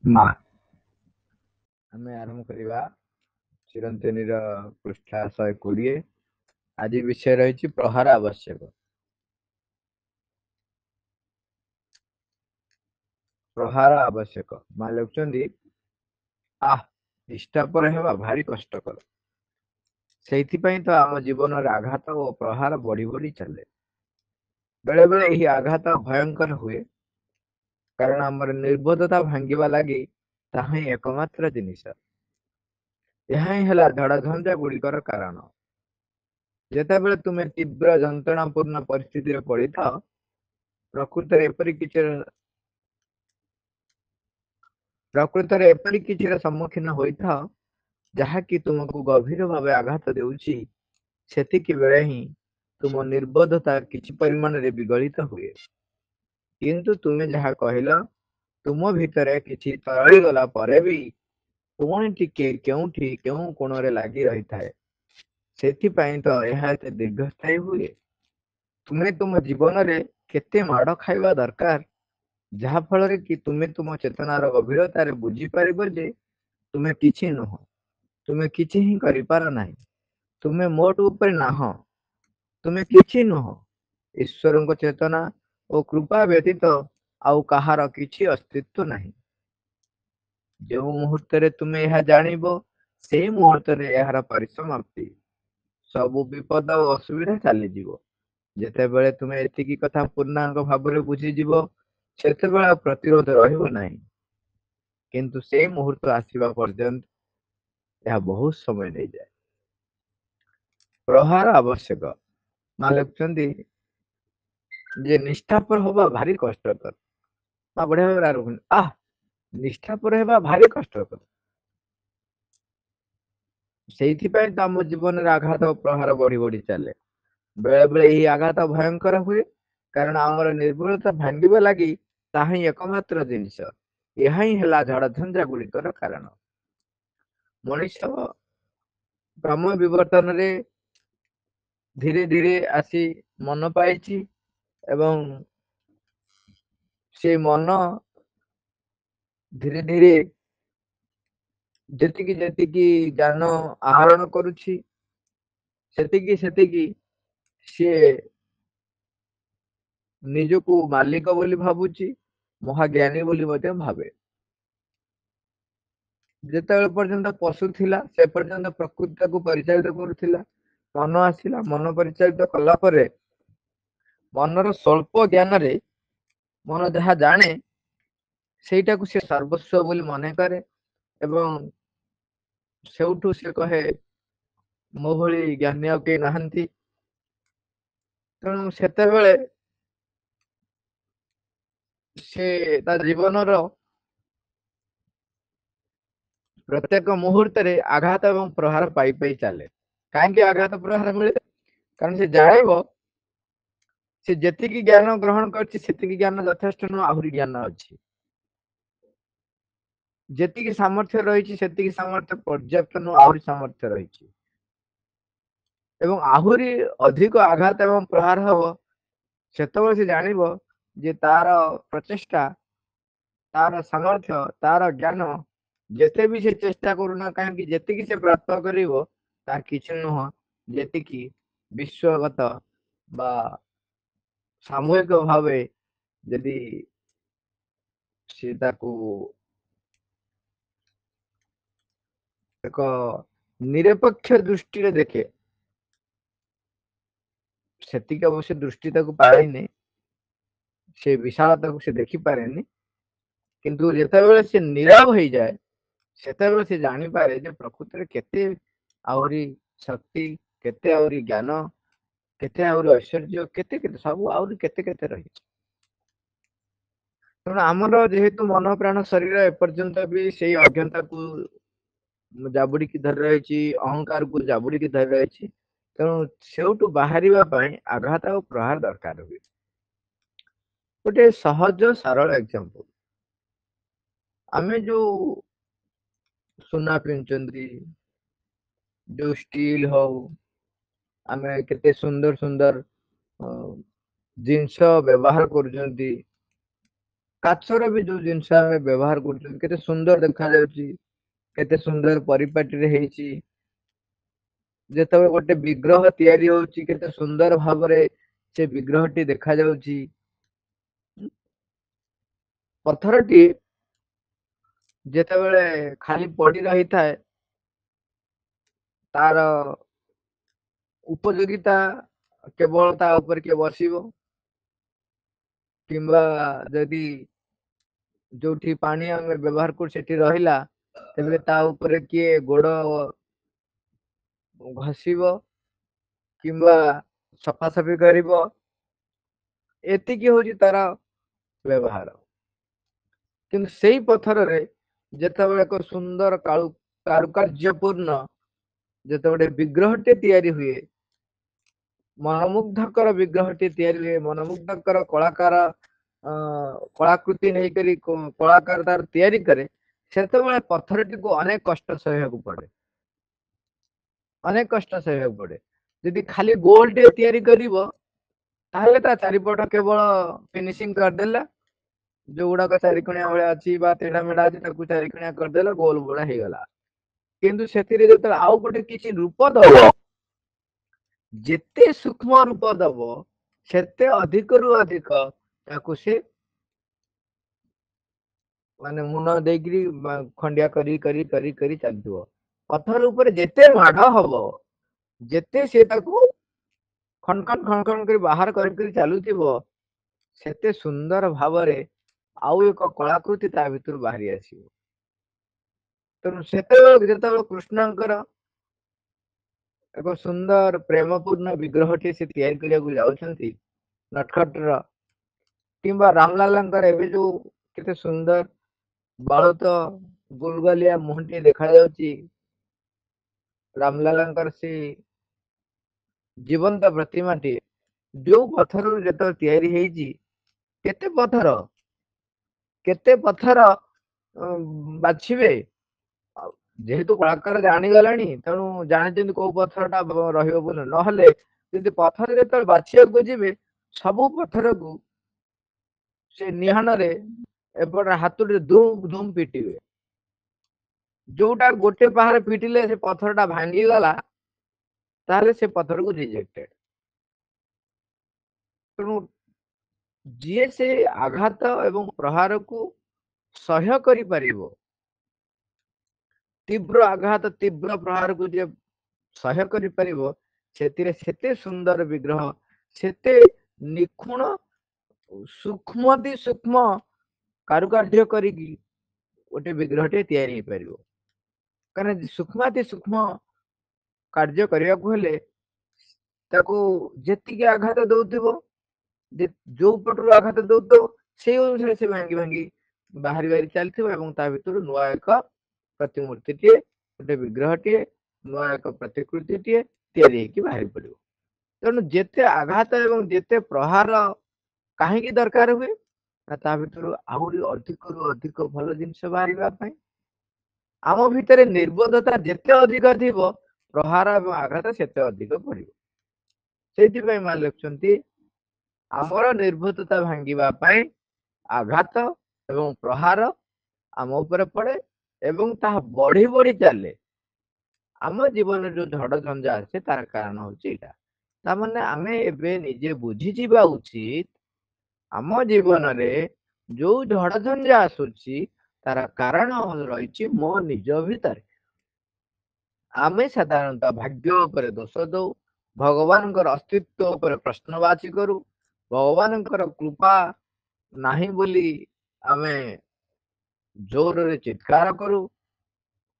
ମା ଆମେ ଆରମ୍ଭ କରିବା ଚିରନ୍ତନୀର ପୃଷ୍ଠା 120। ଆଜି ବିଷୟ ରହିଛି ପ୍ରହାର ଆବଶ୍ୟକ। ପ୍ରହାର ଆବଶ୍ୟକ ମା ଲେଖୁଛନ୍ତି, ନିଷ୍ଠାପର ହେବା ଭାରି କଷ୍ଟକର। ସେଇଥିପାଇଁ ତ ଆମ ଜୀବନରେ ଆଘାତ ଓ ପ୍ରହାର ବଢି ବଢି ଚାଲେ। ବେଳେ ବେଳେ ଏହି ଆଘାତ ଭୟଙ୍କର ହୁଏ, କାରଣ ଆମର ନିର୍ବୋଧତା ଭାଙ୍ଗିବା ଲାଗି ତାହା ହିଁ ଏକମାତ୍ର ଜିନିଷ। ଏହା ହିଁ ହେଲା ଝଡ଼ଝଞ୍ଜା ଗୁଡ଼ିକର କାରଣ। ଯେତେବେଳେ ତୁମେ ତୀବ୍ର ଯନ୍ତ୍ରଣାପୂର୍ଣ୍ଣ ପରିସ୍ଥିତିରେ ପଡ଼ିଥାଅ, ପ୍ରକୃତରେ ଏପରି କିଛି ପ୍ରକୃତରେ ଏପରି କିଛିର ସମ୍ମୁଖୀନ ହୋଇଥାଅ, ଯାହାକି ତୁମକୁ ଗଭୀର ଭାବେ ଆଘାତ ଦେଉଛି, ସେତିକି ବେଳେ ହିଁ ତୁମ ନିର୍ବୋଧତା କିଛି ପରିମାଣରେ ବିଗଳିତ ହୁଏ। କିନ୍ତୁ ତୁମେ ଯାହା କହିଲ, ତୁମ ଭିତରେ କିଛି ତରଳି ଗଲା ପରେ ବି ପୁଣି ଟିକେ କେଉଁଠି କେଉଁ କୋଣରେ ଲାଗି ରହିଥାଏ। ସେଥିପାଇଁ ତ ଏହା ଏତେ ଦୀର୍ଘସ୍ଥାୟୀ ହୁଏ। ତୁମେ ତୁମ ଜୀବନରେ କେତେ ମାଡ଼ ଖାଇବା ଦରକାର, ଯାହା ଫଳରେ କି ତୁମେ ତୁମ ଚେତନାର ଗଭୀରତାରେ ବୁଝିପାରିବ ଯେ ତୁମେ କିଛି ନୁହଁ, ତୁମେ କିଛି ହିଁ କରିପାର ନାହିଁ, ତୁମେ ମୋଟ ଉପରେ ନାହଁ, ତୁମେ କିଛି ନୁହଁ। ଈଶ୍ୱରଙ୍କ ଚେତନା ଓ କୃପା ବ୍ୟତୀତ ଆଉ କାହାର କିଛି ଅସ୍ତିତ୍ୱ ନାହିଁ। ଯେଉଁ ମୁହୂର୍ତ୍ତରେ ତୁମେ ଏହା ଜାଣିବ, ସେହି ମୁହୂର୍ତ୍ତରେ ଏହାର ପରିସମାପ୍ତି। ସବୁ ବିପଦ ଓ ଅସୁବିଧା ଚାଲିଯିବ। ଯେତେବେଳେ ତୁମେ ଏତିକି କଥା ପୂର୍ଣ୍ଣାଙ୍ଗ ଭାବରେ ବୁଝିଯିବ, ସେତେବେଳେ ଆଉ ପ୍ରତିରୋଧ ରହିବ ନାହିଁ। କିନ୍ତୁ ସେଇ ମୁହୂର୍ତ୍ତ ଆସିବା ପର୍ଯ୍ୟନ୍ତ ଏହା ବହୁତ ସମୟ ନେଇଯାଏ। ପ୍ରହାର ଆବଶ୍ୟକ ମା ଲେଖୁଛନ୍ତି ଯେ ନିଷ୍ଠାପର ହବା ଭାରି କଷ୍ଟକର। ମା ବଢିଆ ଭାବରେ ରଖୁଛନ୍ତି, ନିଷ୍ଠାପର ହେବା ଭାରି କଷ୍ଟକର। ସେଇଥିପାଇଁ ତ ଆମ ଜୀବନରେ ଆଘାତ ଓ ପ୍ରହାର ବଢି ବଢି ଚାଲେ। ବେଳେ ବେଳେ ଏହି ଆଘାତ ଭୟଙ୍କର ହୁଏ, କାରଣ ଆମର ନିର୍ଭରତା ଭାଙ୍ଗିବା ଲାଗି ତାହା ହିଁ ଏକମାତ୍ର ଜିନିଷ। ଏହା ହିଁ ହେଲା ଝଡ଼ଝଞ୍ଜା ଗୁଡ଼ିକର କାରଣ। ମଣିଷ କ୍ରମ ବିବର୍ତ୍ତନରେ ଧୀରେ ଧୀରେ ଆସି ମନ ପାଇଛି, ଏବଂ ସେ ମନ ଧୀରେ ଧୀରେ ଯେତିକି ଯେତିକି ଜ୍ଞାନ ଆହରଣ କରୁଛି, ସେତିକି ସେତିକି ସିଏ ନିଜକୁ ମାଲିକ ବୋଲି ଭାବୁଛି, ମହାଜ୍ଞାନୀ ବୋଲି ମଧ୍ୟ ଭାବେ। ଯେତେବେଳେ ପର୍ଯ୍ୟନ୍ତ ପଶୁ ଥିଲା, ସେ ପର୍ଯ୍ୟନ୍ତ ପ୍ରକୃତି ତାକୁ ପରିଚାଳିତ କରୁଥିଲା। ମନ ଆସିଲା, ମନ ପରିଚାଳିତ କଲା ପରେ ମନର ସ୍ୱଳ୍ପ ଜ୍ଞାନରେ ମନ ଯାହା ଜାଣେ, ସେଇଟାକୁ ସେ ସର୍ବସ୍ୱ ବୋଲି ମନେ କରେ, ଏବଂ ସେଉଠୁ ସେ କହେ, ମୋ ଭଳି ଜ୍ଞାନୀ ଆଉ କେହି ନାହାନ୍ତି। ତେଣୁ ସେତେବେଳେ ସେ ତା ଜୀବନର ପ୍ରତ୍ୟେକ ମୁହୂର୍ତ୍ତରେ ଆଘାତ ଏବଂ ପ୍ରହାର ପାଇ ପାଇ ଚାଲେ। କାହିଁକି ଆଘାତ ପ୍ରହାର ମିଳେ? କାରଣ ସେ ଜାଣିବ ସେ ଯେତିକି ଜ୍ଞାନ ଗ୍ରହଣ କରିଛି, ସେତିକି ଜ୍ଞାନ ଯଥେଷ୍ଟ ନୁହଁ, ଆହୁରି ଜ୍ଞାନ ଅଛି। ଯେତିକି ସାମର୍ଥ୍ୟ ରହିଛି, ସେତିକି ସାମର୍ଥ୍ୟ ପର୍ଯ୍ୟାପ୍ତ ନୁହଁ, ଆହୁରି ସାମର୍ଥ୍ୟ ରହିଛି। ଏବଂ ଆହୁରି ଅଧିକ ଆଘାତ ଏବଂ ପ୍ରହାର ହବ, ସେତେବେଳେ ସେ ଜାଣିବ ଯେ ତାର ପ୍ରଚେଷ୍ଟା, ତାର ସାମର୍ଥ୍ୟ, ତାର ଜ୍ଞାନ, ଯେତେ ବି ସେ ଚେଷ୍ଟା କରୁନା କାହିଁକି, ଯେତିକି ସେ ପ୍ରାପ୍ତ କରିବ, ତାହା କିଛି ନୁହଁ, ଯେତିକି ବିଶ୍ୱଗତ ବା ସାମୂହିକ ଭାବେ ଯଦି ସେ ତାକୁ ଏକ ନିରପେକ୍ଷ ଦୃଷ୍ଟିରେ ଦେଖେ, ସେତିକି ଅବଶ୍ୟ ଦୃଷ୍ଟି ତାକୁ ପାଏନି, ସେ ବିଶାଳତାକୁ ସେ ଦେଖିପାରେନି। କିନ୍ତୁ ଯେତେବେଳେ ସେ ନୀରବ ହେଇଯାଏ, ସେତେବେଳେ ସେ ଜାଣିପାରେ ଯେ ପ୍ରକୃତରେ କେତେ ଆହୁରି ଶକ୍ତି, କେତେ ଆହୁରି ଜ୍ଞାନ, କେତେ ଆହୁରି ଐଶ୍ୱର୍ଯ୍ୟ, କେତେ କେତେ ସବୁ ଆହୁରି କେତେ କେତେ ରହିଛି। ତେଣୁ ଆମର ଯେହେତୁ ମନ ପ୍ରାଣ ଶରୀର ଏପର୍ଯ୍ୟନ୍ତ ବି ସେଇ ଅଜ୍ଞତାକୁ ଜାବୁଡିକି ଧରି ରହିଛି, ଅହଙ୍କାରକୁ ଜାବୁଡିକି ଧରି ରହିଛି, ତେଣୁ ସେଉଠୁ ବାହାରିବା ପାଇଁ ଆଘାତ ଆଉ ପ୍ରହାର ଦରକାର ହୁଏ। ଗୋଟେ ସହଜ ସରଳ ଏକ୍ସାମ୍ପଲ, ଆମେ ଯୋଉ ସୁନା ପିନ୍ଧୁଛନ୍ତି, ଯୋଉ ଷ୍ଟିଲ ହଉ, ଆମେ କେତେ ସୁନ୍ଦର ସୁନ୍ଦର ଜିନିଷ ବ୍ୟବହାର କରୁଛନ୍ତି, କାଚର ବି ଯୋଉ ଜିନିଷ ଆମେ ବ୍ୟବହାର କରୁଛନ୍ତି କେତେ ସୁନ୍ଦର ଦେଖାଯାଉଛି, କେତେ ସୁନ୍ଦର ପରିପାଟିରେ ହେଇଛି। ଯେତେବେଳେ ଗୋଟେ ବିଗ୍ରହ ତିଆରି ହଉଛି କେତେ ସୁନ୍ଦର ଭାବରେ ସେ ବିଗ୍ରହଟି ଦେଖାଯାଉଛି। ପଥରଟି ଯେତେବେଳେ ଖାଲି ପଡି ରହିଥାଏ ତାର ଉପଯୋଗିତା କେବଳ ତା ଉପରେ କିଏ ବସିବ, କିମ୍ବା ଯଦି ଯୋଉଠି ପାଣି ଆମେ ବ୍ୟବହାର କରୁ ସେଠି ରହିଲା ତେବେ ତା ଉପରେ କିଏ ଗୋଡ ଘଷିବ କିମ୍ବା ସଫାସଫି କରିବ, ଏତିକି ହଉଛି ତାର ବ୍ୟବହାର। କିନ୍ତୁ ସେଇ ପଥରରେ ଯେତେବେଳେ ଏକ ସୁନ୍ଦର କାରୁକାର୍ଯ୍ୟପୂର୍ଣ୍ଣ ଯେତେବେଳେ ବିଗ୍ରହଟେ ତିଆରି ହୁଏ, ମନମୁଗ୍ଧକର ବିଗ୍ରହଟି ତିଆରି ହୁଏ, ମନମୁଗ୍ଧକର କଳାକୃତି ନେଇକରି କଳାକାର ତାର ତିଆରି କରେ, ସେତେବେଳେ ପଥରଟିକୁ ଅନେକ କଷ୍ଟ ସହିବାକୁ ପଡେ, ଅନେକ କଷ୍ଟ ସହିବାକୁ ପଡେ। ଯଦି ଖାଲି ଗୋଲ ଟେ ତିଆରି କରିବ ତାହେଲେ ତା ଚାରିପଟ କେବଳ ଫିନିସିଂ କରିଦେଲା, ଯୋଉଗୁଡାକ ଚାରିକଣିଆ ଭଳିଆ ଅଛି ବା ତେଢା ମେଢା ଅଛି ତାକୁ ଚାରିକଣିଆ କରିଦେଲା, ଗୋଲ ଭଳିଆ ହେଇଗଲା। କିନ୍ତୁ ସେଥିରେ ଯେତେବେଳେ ଆଉ ଗୋଟେ କିଛି ରୂପ ଦବ, ଯେତେ ସୂକ୍ଷ୍ମ ରୂପ ଦବ ସେତେ ଅଧିକରୁ ଅଧିକ ତାକୁ ସେ ମାନେ ମୁନ ଦେଇକିରି ଖଣ୍ଡିଆ କରି କରି କରି କରି ଚାଲିଥିବ। ପଥର ଉପରେ ଯେତେ ମାଡ ହବ, ଯେତେ ସେ ତାକୁ ଖଣ୍ଡ ଖଣ୍ଡ କରି ବାହାର କରି ଚାଲୁଥିବ, ସେତେ ସୁନ୍ଦର ଭାବରେ ଆଉ ଏକ କଳାକୃତି ତା ଭିତରୁ ବାହାରି ଆସିବ। ତେଣୁ ସେତେବେଳେ ଯେତେବେଳେ କୃଷ୍ଣଙ୍କର ଏକ ସୁନ୍ଦର ପ୍ରେମପୂର୍ଣ୍ଣ ବିଗ୍ରହଟି ସେ ତିଆରି କରିବାକୁ ଯାଉଛନ୍ତି ନଟଖଟର, କିମ୍ବା ରାମଲାଲାଙ୍କର ଏବେ ଯୋଉ କେତେ ସୁନ୍ଦର ବାଳୁତ ଗୁଲଗାଲିଆ ମୁହଁଟି ଦେଖାଯାଉଛି, ରାମଲାଲାଙ୍କର ସେ ଜୀବନ୍ତ ପ୍ରତିମାଟି ଯୋଉ ପଥରରୁ ଯେତେବେଳେ ତିଆରି ହେଇଛି, କେତେ ପଥର ବାଛିବେ। ଯେହେତୁ କଳାକାର ଜାଣିଗଲାଣି ତେଣୁ ଜାଣିଛନ୍ତି କୋଉ ପଥର ଟା ରହିବ ବୋଲି, ନହେଲେ ଯଦି ପଥର ଯେତେବେଳେ ବାଛିବାକୁ ଯିବେ ସବୁ ପଥରକୁ ସେ ନିହାଣରେ ଏପଟେ ହାତୁଡିରେ ଧୁମ ଧୁମ ପିଟିବେ। ଯୋଉଟା ଗୋଟେ ପାହାରେ ପିଟିଲେ ସେ ପଥର ଟା ଭାଙ୍ଗିଗଲା ତାହେଲେ ସେ ପଥରକୁ ରିଜେକ୍ଟେଡ। ତେଣୁ ଯିଏ ସେ ଆଘାତ ଏବଂ ପ୍ରହାରକୁ ସହ୍ୟ କରିପାରିବ, ତୀବ୍ର ଆଘାତ ତୀବ୍ର ପ୍ରହାରକୁ ଯିଏ ସହ୍ୟ କରିପାରିବ, ସେଥିରେ ସେତେ ସୁନ୍ଦର ବିଗ୍ରହ, ସେତେ ନିଖୁଣ ସୂକ୍ଷ୍ମତି ସୂକ୍ଷ୍ମ କାରୁକାର୍ଯ୍ୟ କରିକି ଗୋଟେ ବିଗ୍ରହଟେ ତିଆରି ହେଇପାରିବ। କାରଣ ସୂକ୍ଷ୍ମାତି ସୂକ୍ଷ୍ମ କାର୍ଯ୍ୟ କରିବାକୁ ହେଲେ ତାକୁ ଯେତିକି ଆଘାତ ଦଉଥିବ, ଯୋଉ ପଟରୁ ଆଘାତ ଦଉଥିବ ସେଇ ଅନୁସାରେ ସେ ଭାଙ୍ଗି ଭାଙ୍ଗି ବାହାରି ବାହାରି ଚାଲିଥିବ, ଏବଂ ତା ଭିତରୁ ନୂଆ ଏକ ପ୍ରତିମୂର୍ତ୍ତିଟିଏ, ଗୋଟେ ବିଗ୍ରହଟିଏ, ନୂଆ ଏକ ପ୍ରତିକୃତିଟିଏ ତିଆରି ହେଇକି ବାହାରି ପଡିବ। ତେଣୁ ଯେତେ ଆଘାତ ଏବଂ ଯେତେ ପ୍ରହାର କାହିଁକି ଦରକାର ହୁଏ ନା ତା ଭିତରୁ ଆହୁରି ଅଧିକରୁ ଅଧିକ ଭଲ ଜିନିଷ ବାହାରିବା ପାଇଁ। ଆମ ଭିତରେ ନିର୍ବୋଧତା ଯେତେ ଅଧିକ ଥିବ, ପ୍ରହାର ଏବଂ ଆଘାତ ସେତେ ଅଧିକ ପଡିବ। ସେଇଥିପାଇଁ ମା ଲେଖୁଛନ୍ତି, ଆମର ନିର୍ଭୁତତା ଭାଙ୍ଗିବା ପାଇଁ ଆଘାତ ଏବଂ ପ୍ରହାର ଆମ ଉପରେ ପଡେ ଏବଂ ତାହା ବଢି ବଢି ଚାଲେ। ଆମ ଜୀବନରେ ଯୋଉ ଝଡ ଝଞ୍ଜା ଆସେ ତାର କାରଣ ହଉଛି ଏଇଟା। ତାମାନେ ଆମେ ଏବେ ନିଜେ ବୁଝିଯିବା ଉଚିତ, ଆମ ଜୀବନରେ ଯୋଉ ଝଡ ଝଞ୍ଜା ଆସୁଛି ତାର କାରଣ ରହିଛି ମୋ ନିଜ ଭିତରେ। ଆମେ ସାଧାରଣତଃ ଭାଗ୍ୟ ଉପରେ ଦୋଷ ଦଉ, ଭଗବାନଙ୍କର ଅସ୍ତିତ୍ଵ ଉପରେ ପ୍ରଶ୍ନବାଚୀ କରୁ, ଭଗବାନଙ୍କର କୃପା ନାହିଁ ବୋଲି ଆମେ ଜୋରରେ ଚିତ୍କାର କରୁ,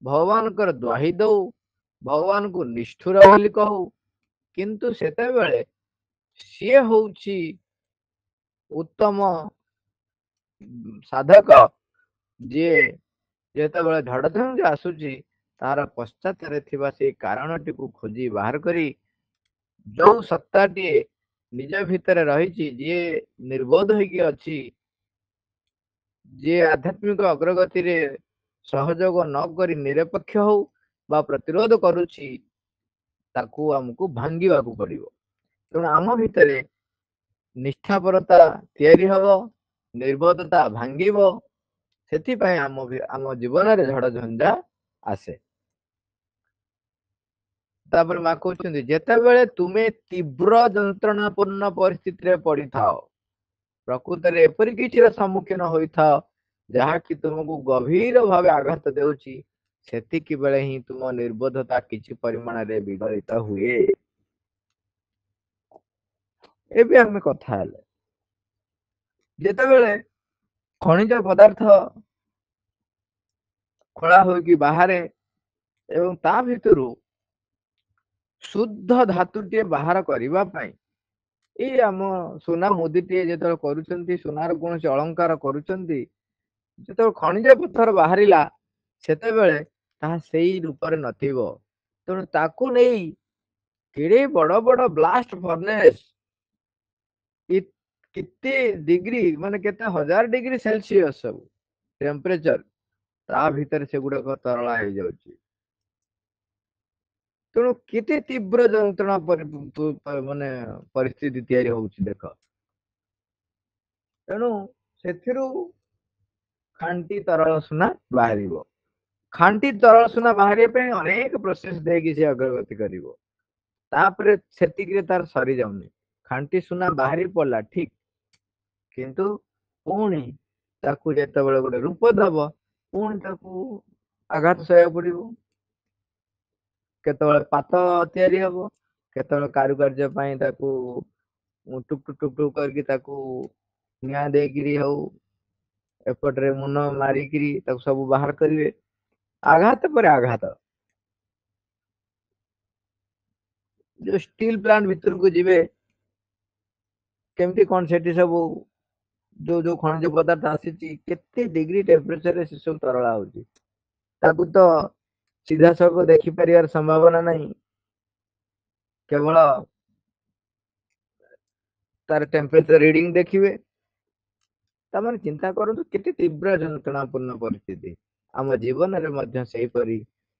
ଭଗବାନଙ୍କର ଦ୍ୱାହି ଦଉ, ଭଗବାନଙ୍କୁ ନିଷ୍ଠୁର ବୋଲି କହୁ। କିନ୍ତୁ ସେତେବେଳେ ସିଏ ହଉଛି ଉତ୍ତମ ସାଧକ, ଯିଏ ଯେତେବେଳେ ଝଡଝଞ୍ଜ ଆସୁଛି ତାର ପଶ୍ଚାତରେ ଥିବା ସେଇ କାରଣଟିକୁ ଖୋଜି ବାହାର କରି ଯୋଉ ସତ୍ତାଟିଏ ନିଜ ଭିତରେ ରହିଛି, ଯିଏ ନିର୍ବୋଧ ହେଇକି ଅଛି, ଯିଏ ଆଧ୍ୟାତ୍ମିକ ଅଗ୍ରଗତିରେ ସହଯୋଗ ନ କରି ନିରପେକ୍ଷ ହଉ ବା ପ୍ରତିରୋଧ କରୁଛି, ତାକୁ ଆମକୁ ଭାଙ୍ଗିବାକୁ ପଡିବ। ତେଣୁ ଆମ ଭିତରେ ନିଷ୍ଠାପରତା ତିଆରି ହବ, ନିର୍ଭଦତା ଭାଙ୍ଗିବ। ସେଥିପାଇଁ ଆମ ଜୀବନରେ ଝଡ଼ ଝଞ୍ଜା ଆସେ। ତାପରେ ମା କହୁଛନ୍ତି, ଯେତେବେଳେ ତୁମେ ତୀବ୍ର ଯନ୍ତ୍ରଣାପୂର୍ଣ୍ଣ ପରିସ୍ଥିତିରେ ପଡିଥାଅ, ପ୍ରକୃତରେ ଏପରି କିଛିର ସମ୍ମୁଖୀନ ହୋଇଥାଅ ଯାହାକି ତୁମକୁ ଗଭୀର ଭାବେ ଆଘାତ ଦେଉଛି, ସେତିକି ବେଳେ ହିଁ ତୁମ ନିର୍ବୋଧତା କିଛି ପରିମାଣରେ ବିଗଳିତ ହୁଏ। ଏବେ ଆମେ କଥା ହେଲେ, ଯେତେବେଳେ ଖଣିଜ ପଦାର୍ଥ ଖୋଳା ହୋଇକି ବାହାରେ ଏବଂ ତା ଭିତରୁ ଶୁଦ୍ଧ ଧାତୁଟିଏ ବାହାର କରିବା ପାଇଁ ଏଇ ଆମ ସୁନା ମୁଦିଟିଏ ଯେତେବେଳେ କରୁଛନ୍ତି, ସୁନାର କୌଣସି ଅଳଙ୍କାର କରୁଛନ୍ତି, ଯେତେବେଳେ ଖଣିଜ ପଥର ବାହାରିଲା ସେତେବେଳେ ତାହା ସେଇ ରୂପରେ ନଥିବ। ତେଣୁ ତାକୁ ନେଇ କେଡେ ବଡ ବଡ ବ୍ଲାଷ୍ଟ ଫର୍ନେସ, କେତେ ଡିଗ୍ରୀ ମାନେ କେତେ ହଜାର ଡିଗ୍ରୀ ସେଲସିୟସ ସବୁ ଟେମ୍ପରେଚର, ତା ଭିତରେ ସେଗୁଡାକ ତରଳା ହେଇଯାଉଛି। ତେଣୁ କେତେ ତୀବ୍ର ଯନ୍ତ୍ରଣା ମାନେ ପରିସ୍ଥିତି ତିଆରି ହଉଛି ଦେଖ। ତେଣୁ ସେଥିରୁ ଖାଣ୍ଟି ତରଳ ସୁନା ବାହାରିବ। ଖାଣ୍ଟି ତରଳ ସୁନା ବାହାରିବା ପାଇଁ ଅନେକ ପ୍ରୋସେସ ଦେଇକି ସେ ଅଗ୍ରଗତି କରିବ। ତାପରେ ସେତିକିରେ ତାର ସରିଯାଉନି, ଖାଣ୍ଟି ସୁନା ବାହାରି ପଡିଲା ଠିକ, କିନ୍ତୁ ପୁଣି ତାକୁ ଯେତେବେଳେ ଗୋଟେ ରୂପ ଦବ, ପୁଣି ତାକୁ ଆଘାତ ସହିବାକୁ ପଡିବ। କେତେବେଳେ ପାତ ତିଆରି ହବ, କେତେବେଳେ କାରୁକାର୍ଯ୍ୟ ପାଇଁ ତାକୁ ଟୁକ ଟୁକ ଟୁକ ଟୁକ କରିକି ତାକୁ ନିଆଁ ଦେଇକିରି ହଉ, ଏପଟରେ ମୁନ ମାରିକିରି ତାକୁ ସବୁ ବାହାର କରିବେ, ଆଘାତ ପରେ ଆଘାତ। ଯୋଉ ଷ୍ଟିଲ ପ୍ଲାଣ୍ଟ ଭିତରକୁ ଯିବେ, କେମିତି କଣ ସେଠି ସବୁ ଯୋଉ ଯୋଉ ଖଣିଜ ପଦାର୍ଥ ଆସିଛି, କେତେ ଡିଗ୍ରୀ ଟେମ୍ପରେଚରରେ ସେ ସବୁ ତରଳା ହଉଛି, ତାକୁ ତ ସିଧାସଳଖ ଦେଖିପାରିବାର ସମ୍ଭାବନା ନାହିଁ। କେବଳ ତାର ଟେମ୍ପରେଚର ରିଡିଂ ଦେଖିବେ। ତାମାନେ ଚିନ୍ତା କରନ୍ତୁ କେତେ ତୀବ୍ର ଯନ୍ତ୍ରଣାପୂର୍ଣ୍ଣ ପରିସ୍ଥିତି। ଆମ ଜୀବନରେ ମଧ୍ୟ ସେହିପରି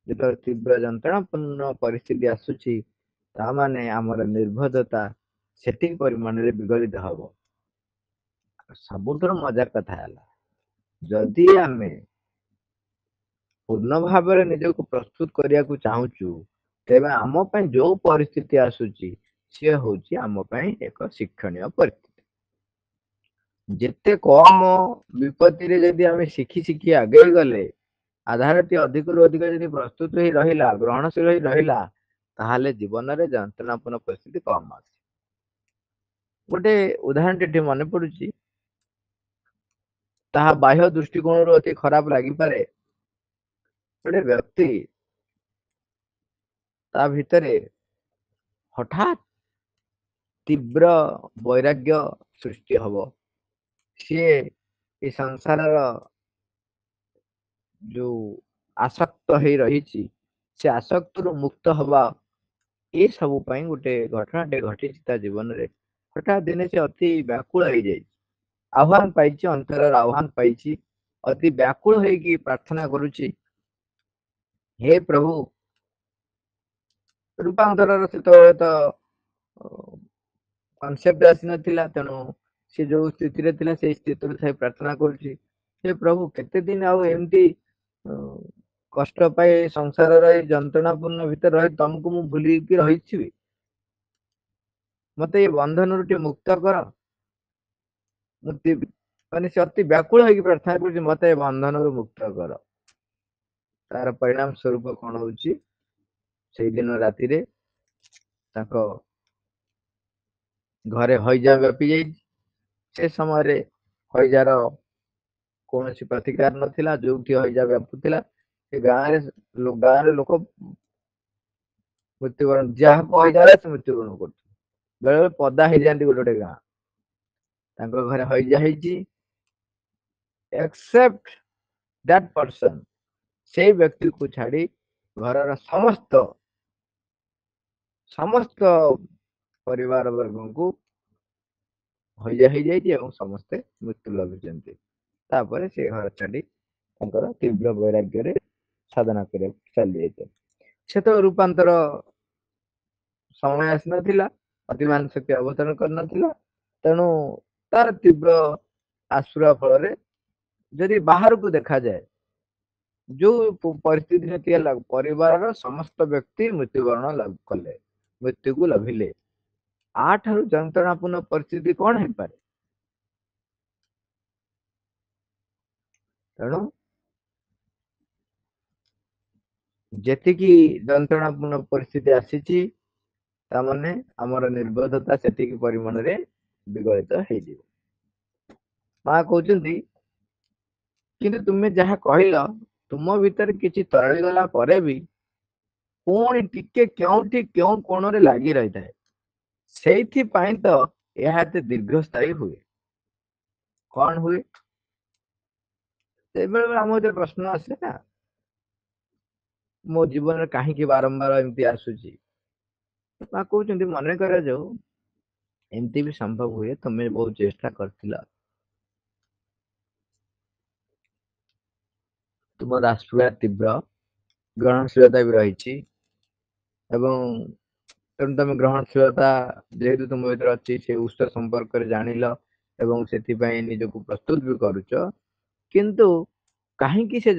ଯେତେବେଳେ ତୀବ୍ର ଯନ୍ତ୍ରଣାପୂର୍ଣ୍ଣ ପରିସ୍ଥିତି ଆସୁଛି, ତା ମାନେ ଆମର ନିର୍ଭଦତା ସେତିକି ପରିମାଣରେ ବିଗଳିତ ହବ। ସବୁଠାରୁ ମଜା କଥା ହେଲା, ଯଦି ଆମେ ପୂର୍ଣ୍ଣ ଭାବରେ ନିଜକୁ ପ୍ରସ୍ତୁତ କରିବାକୁ ଚାହୁଁଛୁ, ତେବେ ଆମ ପାଇଁ ଯୋଉ ପରିସ୍ଥିତି ଆସୁଛି ସିଏ ହଉଛି ଆମ ପାଇଁ ଏକ ଶିକ୍ଷଣୀୟ ପରିସ୍ଥିତି। ଯେତେ କମ ବିପତ୍ତିରେ ଯଦି ଆମେ ଶିଖି ଶିଖି ଆଗେଇ ଗଲେ, ଆଧାରଟି ଅଧିକରୁ ଅଧିକ ଯଦି ପ୍ରସ୍ତୁତ ହେଇ ରହିଲା, ଗ୍ରହଣଶୀଳ ହେଇ ରହିଲା, ତାହେଲେ ଜୀବନରେ ଯନ୍ତ୍ରଣାପୂର୍ଣ୍ଣ ପରିସ୍ଥିତି କମ ଆସେ। ଗୋଟେ ଉଦାହରଣଟି ଏଠି ମନେ ପଡୁଛି, ତାହା ବାହ୍ୟ ଦୃଷ୍ଟିକୋଣରୁ ଅତି ଖରାପ ଲାଗିପାରେ। ଗୋଟେ ବ୍ୟକ୍ତି ତା ଭିତରେ ହଠାତ୍ ତୀବ୍ର ବୈରାଗ୍ୟ ସୃଷ୍ଟି ହବ। ସିଏ ଏ ସଂସାରର ଯୋଉ ଆସକ୍ତ ହେଇ ରହିଛି, ସେ ଆସକ୍ତରୁ ମୁକ୍ତ ହବା, ଏ ସବୁ ପାଇଁ ଗୋଟେ ଘଟଣାଟେ ଘଟିଛି ତା ଜୀବନରେ। ହଠାତ୍ ଦିନେ ସେ ଅତି ବ୍ୟାକୁଳ ହେଇଯାଇଛି, ଆହ୍ୱାନ ପାଇଛି, ଅନ୍ତରର ଆହ୍ୱାନ ପାଇଛି, ଅତି ବ୍ୟାକୁଳ ହେଇକି ପ୍ରାର୍ଥନା କରୁଛି, ହେ ପ୍ରଭୁ। ରୂପାନ୍ତରର ସେତେବେଳେ ତ କନସେପ୍ଟ ଆସିନଥିଲା, ତେଣୁ ସେ ଯୋଉ ସ୍ଥିତିରେ ଥିଲା ସେଇ ସ୍ଥିତିରେ ଥାଇ ପ୍ରାର୍ଥନା କରୁଛି, ହେ ପ୍ରଭୁ କେତେ ଦିନ ଆଉ ଏମିତି କଷ୍ଟ ପାଇ ସଂସାରର ଏଇ ଯନ୍ତ୍ରଣାପୂର୍ଣ୍ଣ ଭିତରେ ରହି ତମକୁ ମୁଁ ଭୁଲିକି ରହିଥିବି, ମତେ ଏଇ ବନ୍ଧନରୁ ଟିକେ ମୁକ୍ତ କର। ମାନେ ସେ ଅତି ବ୍ୟାକୁଳ ହେଇକି ପ୍ରାର୍ଥନା କରୁଛି, ମତେ ଏ ବନ୍ଧନରୁ ମୁକ୍ତ କର। ତାର ପରିଣାମ ସ୍ୱରୂପ କଣ ହଉଛି, ସେଇଦିନ ରାତିରେ ତାଙ୍କ ଘରେ ହଇଜା ବ୍ୟାପି ଯାଇଛି। ସେ ସମୟରେ ହଇଜାର କୌଣସି ପ୍ରତିକାର ନଥିଲା, ଯୋଉଠି ହଇଜା ବ୍ୟାପୁଥିଲା ସେ ଗାଁରେ ଲୋକ ମୃତ୍ୟୁବରଣ, ଯାହାକୁ ହଇଜା ହେଲା ସେ ମୃତ୍ୟୁବରଣ କରୁଥିଲେ। ବେଳେ ବେଳେ ପଦା ହେଇଯାଆନ୍ତି ଗୋଟେ ଗୋଟେ ଗାଁ। ତାଙ୍କ ଘରେ ହଇଜା ହେଇଛି, ଏକ୍ସେପ୍ଟ ଦ୍ୟାଟ ପର୍ସନ, ସେଇ ବ୍ୟକ୍ତିକୁ ଛାଡି ଘରର ସମସ୍ତ ପରିବାର ବର୍ଗଙ୍କୁ ହଇଜା ହେଇଯାଇଛି ଏବଂ ସମସ୍ତେ ମୃତ୍ୟୁ ଲଭିଛନ୍ତି। ତାପରେ ସେ ଘର ଛାଡି ତାଙ୍କର ତୀବ୍ର ବୈରାଗ୍ୟରେ ସାଧନା କରିବାକୁ ଚାଲି ଯାଇଥିଲେ। ସେ ତ ରୂପାନ୍ତର ସମୟ ଆସିନଥିଲା, ଅତିମାନ ଶକ୍ତି ଅବତରଣ କରିନଥିଲା, ତେଣୁ ତାର ତୀବ୍ର ଆସୁରା ଫଳରେ ଯଦି ବାହାରକୁ ଦେଖାଯାଏ ଯୋଉ ପରିସ୍ଥିତିରେ ଥିଲା ପରିବାରର ସମସ୍ତ ବ୍ୟକ୍ତି ମୃତ୍ୟୁବରଣ କଲେ, ମୃତ୍ୟୁକୁ ଲଭିଲେ, ଆଠାରୁ ଯନ୍ତ୍ରଣାପୂର୍ଣ୍ଣ ପରିସ୍ଥିତି କଣ ହେଇପାରେ? ତେଣୁ ଯେତିକି ଯନ୍ତ୍ରଣାପୂର୍ଣ୍ଣ ପରିସ୍ଥିତି ଆସିଛି, ତାମାନେ ଆମର ନିର୍ବୋଧତା ସେତିକି ପରିମାଣରେ ବିଗଳିତ ହେଇଯିବ। ମା କହୁଛନ୍ତି, କିନ୍ତୁ ତୁମେ ଯାହା କହିଲ ତୁମ ଭିତରେ କିଛି ତରଳି ଗଲା ପରେ ବି ପୁଣି ଟିକେ କେଉଁଠି କେଉଁ କୋଣରେ ଲାଗି ରହିଥାଏ। ସେଇଥିପାଇଁ ତ ଏହା ଏତେ ଦୀର୍ଘସ୍ଥାୟୀ ହୁଏ। କଣ ହୁଏ? ସେବେଳେ ଆମ ଭିତରେ ପ୍ରଶ୍ନ ଆସେ ନା, ମୋ ଜୀବନରେ କାହିଁକି ବାରମ୍ବାର ଏମିତି ଆସୁଛି? ମା କହୁଛନ୍ତି, ମନେ କରାଯାଉ ଏମିତି ବି ସମ୍ଭବ ହୁଏ ତମେ ବହୁତ ଚେଷ୍ଟା କରିଥିଲ, ତୁମର ଆଶୁଆ ତୀବ୍ର, ଗ୍ରହଣଶୀଳତା ବି ରହିଛି, ଏବଂ ତେଣୁ ତମେ ଗ୍ରହଣଶୀଳତା ଯେହେତୁ ତୁମ ଭିତରେ ଅଛି, ସେ ଉତ୍ସ ସମ୍ପର୍କରେ ଜାଣିଲ ଏବଂ ସେଥିପାଇଁ ନିଜକୁ ପ୍ରସ୍ତୁତ ବି କରୁଛ। କିନ୍ତୁ କାହିଁକି ସେ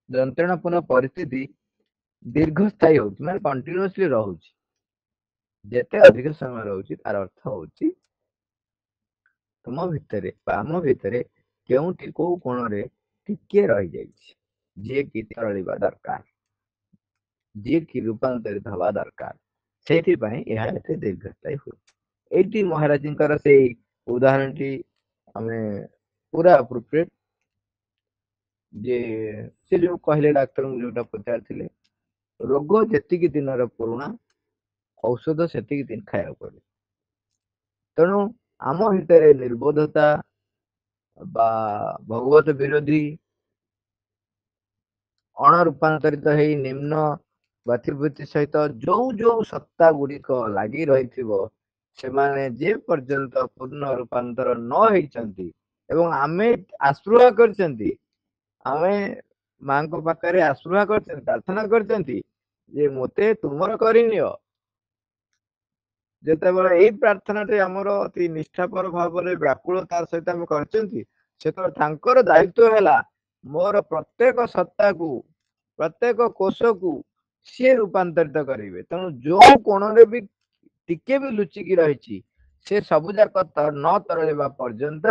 ଯନ୍ତ୍ରଣାପୂର୍ଣ୍ଣ ପରିସ୍ଥିତି ଦୀର୍ଘସ୍ଥାୟୀ ହଉଛି, ମାନେ କଣ୍ଟିନ୍ୟୁଅସଲି ରହୁଛି? ଯେତେ ଅଧିକ ସମୟ ରହୁଛି ତାର ଅର୍ଥ ହଉଛି ତୁମ ଭିତରେ ବା ଆମ ଭିତରେ କେଉଁଠି କୋଉ କୋଣରେ ଟିକେ ରହିଯାଇଛି, ଯିଏ କି ତରଳିବା ଦରକାର, ଯିଏ କି ରୂପାନ୍ତରିତ ହବା ଦରକାର। ସେଇଥିପାଇଁ ଏହା ଏତେ ଦୀର୍ଘସ୍ଥାୟୀ ହୁଏ। ଏଇଠି ମହାରାଜଙ୍କର ସେଇ ଉଦାହରଣଟି ଆମେ ପୁରା ଆପ୍ରୋପ୍ରିଏଟ, ଯେ ସେ ଯୋଉ କହିଲେ ଡାକ୍ତରଙ୍କୁ ଯୋଉଟା ପଚାରିଥିଲେ, ରୋଗ ଯେତିକି ଦିନର ପୁରୁଣା, ଔଷଧ ସେତିକି ଦିନ ଖାଇବାକୁ ପଡେ। ତେଣୁ ଆମ ଭିତରେ ନିର୍ବୋଧତା ବା ଭଗବତ ବିରୋଧୀ, ଅଣରୂପାନ୍ତରିତ ହେଇ ନିମ୍ନ ଗତିବୃତ୍ତି ସହିତ ଯୋଉ ଯୋଉ ସତ୍ତା ଗୁଡିକ ଲାଗି ରହିଥିବ, ସେମାନେ ଯେ ପର୍ଯ୍ୟନ୍ତ ପୂର୍ଣ୍ଣ ରୂପାନ୍ତର ନ ହେଇଛନ୍ତି ଏବଂ ଆମେ ଆଶ୍ରୟ କରିଛନ୍ତି, ଆମେ ମାଙ୍କ ପାଖରେ ଆଶ୍ରୟ କରିଛନ୍ତି, ପ୍ରାର୍ଥନା କରିଛନ୍ତି ଯେ ମୋତେ ତୁମର କରିନିଅ। ଯେତେବେଳେ ଏଇ ପ୍ରାର୍ଥନାଟି ଆମର ଅତି ନିଷ୍ଠାପର ଭାବରେ ବ୍ୟାକୁଳତାର ସହିତ ଆମେ କରିଛନ୍ତି, ସେତେବେଳେ ତାଙ୍କର ଦାୟିତ୍ୱ ହେଲା ମୋର ପ୍ରତ୍ୟେକ ସତ୍ତାକୁ, ପ୍ରତ୍ୟେକ କୋଷକୁ ସିଏ ରୂପାନ୍ତରିତ କରିବେ। ତେଣୁ ଯୋଉ କୋଣରେ ବି ଟିକେ ବି ଲୁଚିକି ରହିଛି, ସେ ସବୁ ଯାକ ନ ତରଳିବା ପର୍ଯ୍ୟନ୍ତ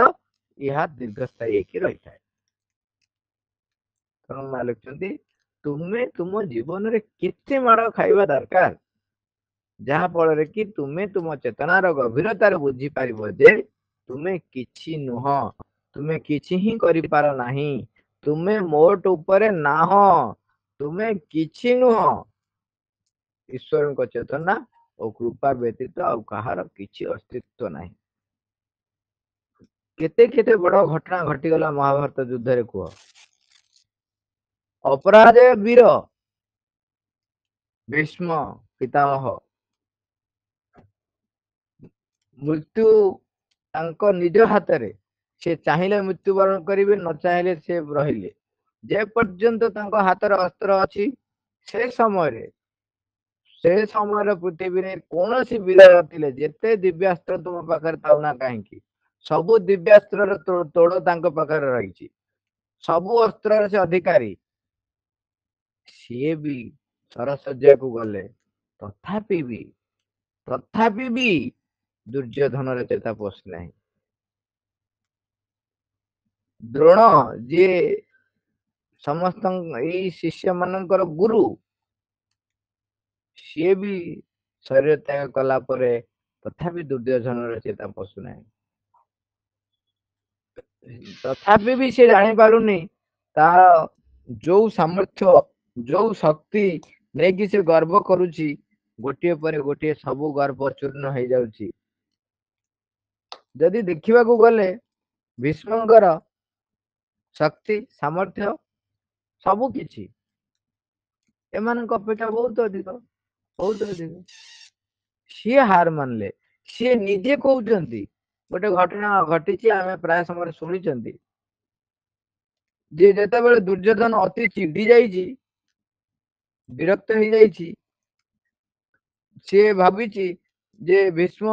ଏହା ଦୀର୍ଘସ୍ଥାୟୀ ହେଇକି ରହିଥାଏ। ତେଣୁ ମା ଲେଖୁଛନ୍ତି, ତୁମେ ତୁମ ଜୀବନରେ କେତେ ମାଡ଼ ଖାଇବା ଦରକାର, ଯାହା ଫଳରେ କି ତୁମେ ତୁମ ଚେତନାର ଗଭୀରତାରେ ବୁଝିପାରିବ ଯେ ତୁମେ କିଛି ନୁହଁ, ତୁମେ କିଛି ହିଁ କରିପାର ନାହିଁ, ତୁମେ ମୋଟ ଉପରେ ନାହଁ, ତୁମେ କିଛି ନୁହଁ। ଈଶ୍ୱରଙ୍କ ଚେତନା ଓ କୃପା ବ୍ୟତୀତ ଆଉ କାହାର କିଛି ଅସ୍ତିତ୍ୱ ନାହିଁ। କେତେ କେତେ ବଡ ଘଟଣା ଘଟିଗଲା ମହାଭାରତ ଯୁଦ୍ଧରେ, କୁହ। ଅପରାଜେୟ ବୀର ଭୀଷ୍ମ ପିତାମହ, ମୃତ୍ୟୁ ତାଙ୍କ ନିଜ ହାତରେ, ସେ ଚାହିଁଲେ ମୃତ୍ୟୁବରଣ କରିବେ, ନ ଚାହିଁଲେ ସେ ରହିଲେ। ଯେ ପର୍ଯ୍ୟନ୍ତ ତାଙ୍କ ହାତରେ ଅସ୍ତ୍ର ଅଛି, ସେ ସମୟରେ ପୃଥିବୀରେ କୌଣସି ବୀର ନଥିଲେ, ଯେତେ ଦିବ୍ୟାସ୍ତ୍ର ତୁମ ପାଖରେ ଥାଉ ନା କାହିଁକି, ସବୁ ଦିବ୍ୟାସ୍ତ୍ରର ତୋଡ଼ ତାଙ୍କ ପାଖରେ ରହିଛି, ସବୁ ଅସ୍ତ୍ରର ସେ ଅଧିକାରୀ। ସିଏ ବି ସରଶଯ୍ୟାକୁ ଗଲେ, ତଥାପି ବି ଦୁର୍ଯ୍ୟୋଧନର ଚେତା ପଶି ନାହିଁ। ଦ୍ରୋଣ, ଯିଏ ସମସ୍ତ ଏଇ ଶିଷ୍ୟ ମାନଙ୍କର ଗୁରୁ, ସିଏ ବି ଶରୀର ତ୍ୟାଗ କଲା ପରେ ତଥାପି ଦୁର୍ଯ୍ୟୋଧନର ଚେତା ପଶୁନାହିଁ। ତଥାପି ବି ସେ ଜାଣିପାରୁନି ତାର ଯୋଉ ସାମର୍ଥ୍ୟ, ଯୋଉ ଶକ୍ତି ନେଇକି ସେ ଗର୍ବ କରୁଛି, ଗୋଟିଏ ପରେ ଗୋଟିଏ ସବୁ ଗର୍ବ ଚୂର୍ଣ୍ଣ ହେଇଯାଉଛି। ଯଦି ଦେଖିବାକୁ ଗଲେ ଭୀଷ୍ମଙ୍କର ଶକ୍ତି, ସାମର୍ଥ୍ୟ, ସବୁ କିଛି ଏମାନଙ୍କ ଅପେକ୍ଷା ବହୁତ ଅଧିକ, ବହୁତ ଅଧିକ। ସିଏ ହାର ମାନିଲେ, ସିଏ ନିଜେ କହୁଛନ୍ତି। ଗୋଟେ ଘଟଣା ଘଟିଛି, ଆମେ ପ୍ରାୟ ସମୟରେ ଶୁଣିଛନ୍ତି, ଯେ ଯେତେବେଳେ ଦୁର୍ଯ୍ୟୋଧନ ଅତି ଚିଡି ଯାଇଛି, ବିରକ୍ତ ହେଇଯାଇଛି, ସିଏ ଭାବିଛି ଯେ ଭୀଷ୍ମ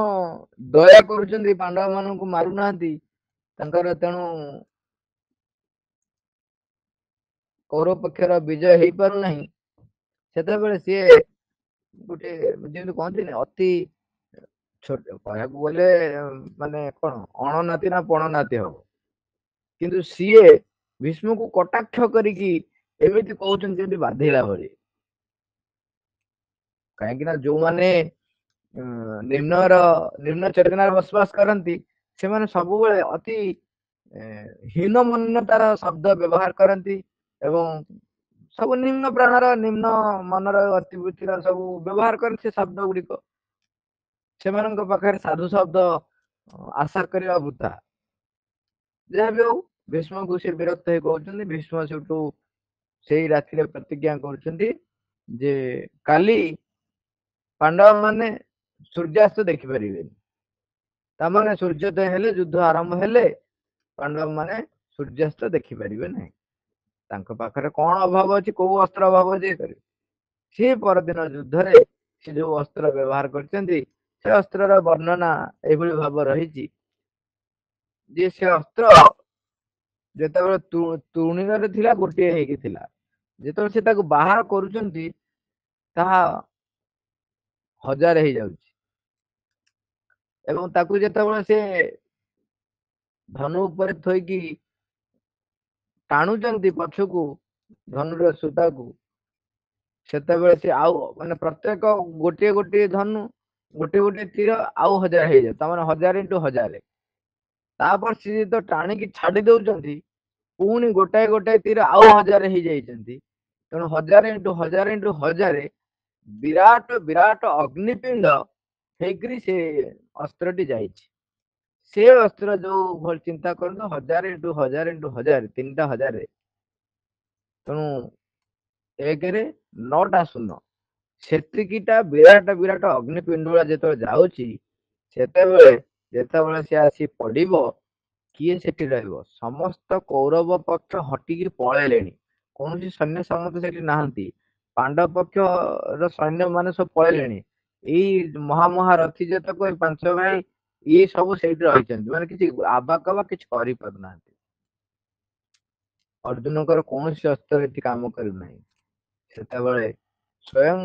ଦୟା କରୁଛନ୍ତି, ପାଣ୍ଡବ ମାନଙ୍କୁ ମାରୁନାହାନ୍ତି, ତାଙ୍କର ତେଣୁ କୌରବ ପକ୍ଷର ବିଜୟ ହେଇପାରୁନାହିଁ। ସେତେବେଳେ ସିଏ ଗୋଟେ ଯେମିତି କହନ୍ତିନି ଅତି ଛୋଟ କହିବାକୁ ଗଲେ ମାନେ କଣ ଅଣନାତି ନା ପଣନାତି ହବ, କିନ୍ତୁ ସିଏ ଭୀଷ୍ମକୁ କଟାକ୍ଷ କରିକି ଏମିତି କହୁଛନ୍ତି ଯେମିତି ବାଧିଲା ଭଳି। କାହିଁକି ନା ଯୋଉମାନେ ନିମ୍ନ ଚେତନାରେ ବସବାସ କରନ୍ତି ସେମାନେ ସବୁବେଳେ ଅତି ହୀନ ମନ୍ୟତାର ଶବ୍ଦ ବ୍ୟବହାର କରନ୍ତି ଏବଂ ସବୁ ନିମ୍ନ ପ୍ରାଣର ନିମ୍ନ ମନର ଗତିବିଧିର ସବୁ ବ୍ୟବହାର କରନ୍ତି ସେ ଶବ୍ଦ ଗୁଡିକ। ସେମାନଙ୍କ ପାଖରେ ସାଧୁ ଶବ୍ଦ ଆଶା କରିବା ବୃଥା। ଯାହା ବି ହଉ ଭୀଷ୍ମକୁ ସେ ବିରକ୍ତ ହେଇ କହୁଛନ୍ତି। ଭୀଷ୍ମ ସେଠୁ ସେଇ ରାତିରେ ପ୍ରତିଜ୍ଞା କରୁଛନ୍ତି ଯେ କାଲି ପାଣ୍ଡବ ମାନେ ସୂର୍ଯ୍ୟାସ୍ତ ଦେଖିପାରିବେନି। ତାମାନେ ସୂର୍ଯ୍ୟୋଦୟ ହେଲେ ଯୁଦ୍ଧ ଆରମ୍ଭ ହେଲେ ପାଣ୍ଡବ ମାନେ ସୂର୍ଯ୍ୟାସ୍ତ ଦେଖିପାରିବେ ନାହିଁ। ତାଙ୍କ ପାଖରେ କଣ ଅଭାବ ଅଛି, କୋଉ ଅସ୍ତ୍ର ଅଭାବ ଅଛି କରିବେ। ସେ ପରଦିନ ଯୁଦ୍ଧରେ ସେ ଯୋଉ ଅସ୍ତ୍ର ବ୍ୟବହାର କରିଛନ୍ତି ସେ ଅସ୍ତ୍ରର ବର୍ଣ୍ଣନା ଏଇଭଳି ଭାବ ରହିଛି ଯେ ସେ ଅସ୍ତ୍ର ଯେତେବେଳେ ତୁଣୀରେ ଥିଲା ଗୋଟିଏ ହେଇକି ଥିଲା, ଯେତେବେଳେ ସେ ତାକୁ ବାହାର କରୁଛନ୍ତି ତାହା ହଜାର ହେଇଯାଉଛି ଏବଂ ତାକୁ ଯେତେବେଳେ ସେ ଧନୁ ଉପରେ ଥୋଇକି ଟାଣୁଛନ୍ତି ପଛକୁ ଧନୁର ସୂତାକୁ, ସେତେବେଳେ ସେ ଆଉ ମାନେ ପ୍ରତ୍ୟେକ ଗୋଟିଏ ଗୋଟିଏ ଧନୁ ଗୋଟିଏ ଗୋଟିଏ ତୀର ଆଉ ହଜାର ହେଇଯାଏ, ତାମାନେ 1000 ଇଣ୍ଟୁ 1000। ତାପରେ ସେ ତ ଟାଣିକି ଛାଡି ଦଉଛନ୍ତି ପୁଣି ଗୋଟାଏ ଗୋଟାଏ ତୀର ଆଉ 1000 ହେଇଯାଇଛନ୍ତି। ତେଣୁ 1000 ଇଣ୍ଟୁ 1000 ଇଣ୍ଟୁ 1000 ବିରାଟ ବିରାଟ ଅଗ୍ନିପିଣ୍ଡ ହେଇକରି ସେ ଅସ୍ତ୍ରଟି ଯାଇଛି। ସେ ଅସ୍ତ୍ର ଯୋଉ ଭଳି ଚିନ୍ତା କରନ୍ତୁ 1000 ଇଣ୍ଟୁ 1000 ଇଣ୍ଟୁ 1000 ତିନିଟା 1000। ତେଣୁ ଏକରେ 9ଟା ଶୂନ, ସେତିକିଟା ବିରାଟ ବିରାଟ ଅଗ୍ନିପିଣ୍ଡୁଳା ଯେତେବେଳେ ଯାଉଛି ସେତେବେଳେ ଯେତେବେଳେ ସେ ଆସି ପଡିବ କିଏ ସେଠି ରହିବ? ସମସ୍ତ କୌରବ ପକ୍ଷ ହଟିକି ପଳେଇଲେଣି, କୌଣସି ସୈନ୍ୟ ସାମନ୍ତ ସେଠି ନାହାନ୍ତି। ପାଣ୍ଡବ ପକ୍ଷର ସୈନ୍ୟ ମାନେ ସବୁ ପଳେଇଲେଣି। ଏଇ ମହାରଥୀ ଯେତକ 5 ଭାଇ ଇଏ ସବୁ ସେଇଠି ରହିଛନ୍ତି, ମାନେ କିଛି ଆବାକ ବା କିଛି କରିପାରୁନାହାନ୍ତି। ଅର୍ଜୁନଙ୍କର କୌଣସି ଅସ୍ତ୍ର ଏଠି କାମ କରୁନାହିଁ। ସେତେବେଳେ ସ୍ଵୟଂ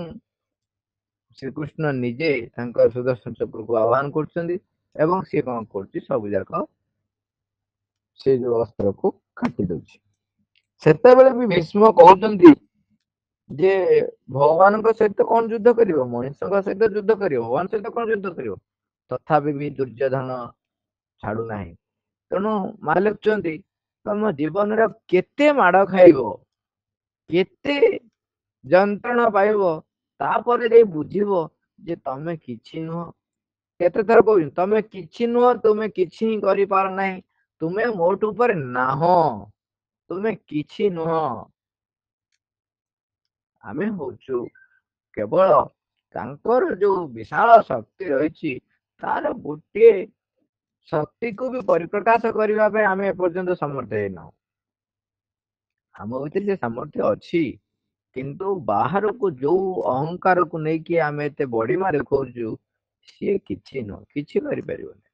ଶ୍ରୀକୃଷ୍ଣ ନିଜେ ତାଙ୍କ ସୁଦର୍ଶନ ଚକ୍ରକୁ ଆହ୍ୱାନ କରୁଛନ୍ତି ଏବଂ ସିଏ କଣ କରୁଛି ସବୁ ଯାକ ସେ ଯୋଉ ଅସ୍ତ୍ରକୁ କାଟି ଦଉଛି। ସେତେବେଳେ ବି ଭୀଷ୍ମ କହୁଛନ୍ତି ଯେ ଭଗବାନଙ୍କ ସହିତ କଣ ଯୁଦ୍ଧ କରିବ, ମଣିଷଙ୍କ ସହିତ ଯୁଦ୍ଧ କରିବ, ଭଗବାନ ସହିତ କଣ ଯୁଦ୍ଧ କରିବ? ତଥାପି ବି ଦୁର୍ଯ୍ୟୋଧନ ଛାଡୁନାହିଁ। ତେଣୁ ମା ଲେଖୁଛନ୍ତି ତମ ଜୀବନରେ କେତେ ମାଡ ଖାଇବ, କେତେ ଯନ୍ତ୍ରଣା ପାଇବ, ତାପରେ ଯାଇ ବୁଝିବ ଯେ ତମେ କିଛି ନୁହଁ। କେତେ ଥର କହୁଛି ତମେ କିଛି ନୁହଁ, ତୁମେ କିଛି ହିଁ କରିପାର ନାହିଁ, ତୁମେ ମୋଟ ଉପରେ ନାହଁ, ତୁମେ କିଛି ନୁହଁ। ଆମେ ହଉଛୁ କେବଳ ତାଙ୍କର ଯୋଉ ବିଶାଳ ଶକ୍ତି ରହିଛି ତାର ଗୋଟିଏ ଶକ୍ତିକୁ ବି ପରିପ୍ରକାଶ କରିବା ପାଇଁ ଆମେ ଏପର୍ଯ୍ୟନ୍ତ ସମର୍ଥ ହେଇନାହୁଁ। ଆମ ଭିତରେ ସେ ସାମର୍ଥ୍ୟ ଅଛି, କିନ୍ତୁ ବାହାରକୁ ଯୋଉ ଅହଙ୍କାରକୁ ନେଇକି ଆମେ ଏତେ ବଡିମା ଦେଖଉଛୁ ସିଏ କିଛି ନୁହଁ, କିଛି କରିପାରିବନି।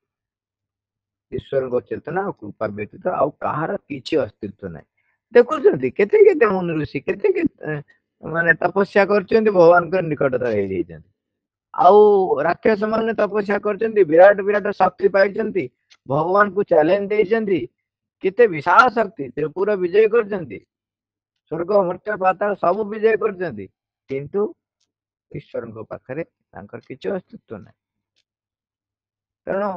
ଈଶ୍ୱରଙ୍କ ଚେତନା ଆଉ କୃପା ବ୍ୟତୀତ ଆଉ କାହାର କିଛି ଅସ୍ତିତ୍ବ ନାହିଁ। ଦେଖୁଛନ୍ତି କେତେ କେତେ ମୁନି ଋଷି କେତେ କେତେ ମାନେ ତପସ୍ୟା କରୁଛନ୍ତି, ଭଗବାନଙ୍କର ନିକଟତର ହେଇଯାଇଛନ୍ତି। ଆଉ ରାକ୍ଷସ ମାନେ ତପସ୍ୟା କରିଛନ୍ତି, ବିରାଟ ବିରାଟ ଶକ୍ତି ପାଇଛନ୍ତି, ଭଗବାନଙ୍କୁ ଚ୍ୟାଲେଞ୍ଜ ଦେଇଛନ୍ତି, କେତେ ବିଶାଳ ଶକ୍ତି, ତ୍ରିପୁର ବିଜୟ କରିଛନ୍ତି, ସ୍ୱର୍ଗ ମର୍ତ୍ତ୍ୟ ପାତାଳ ସବୁ ବିଜୟ କରିଛନ୍ତି, କିନ୍ତୁ ଈଶ୍ୱରଙ୍କ ପାଖରେ ତାଙ୍କର କିଛି ଅସ୍ତିତ୍ବ ନାହିଁ। ତେଣୁ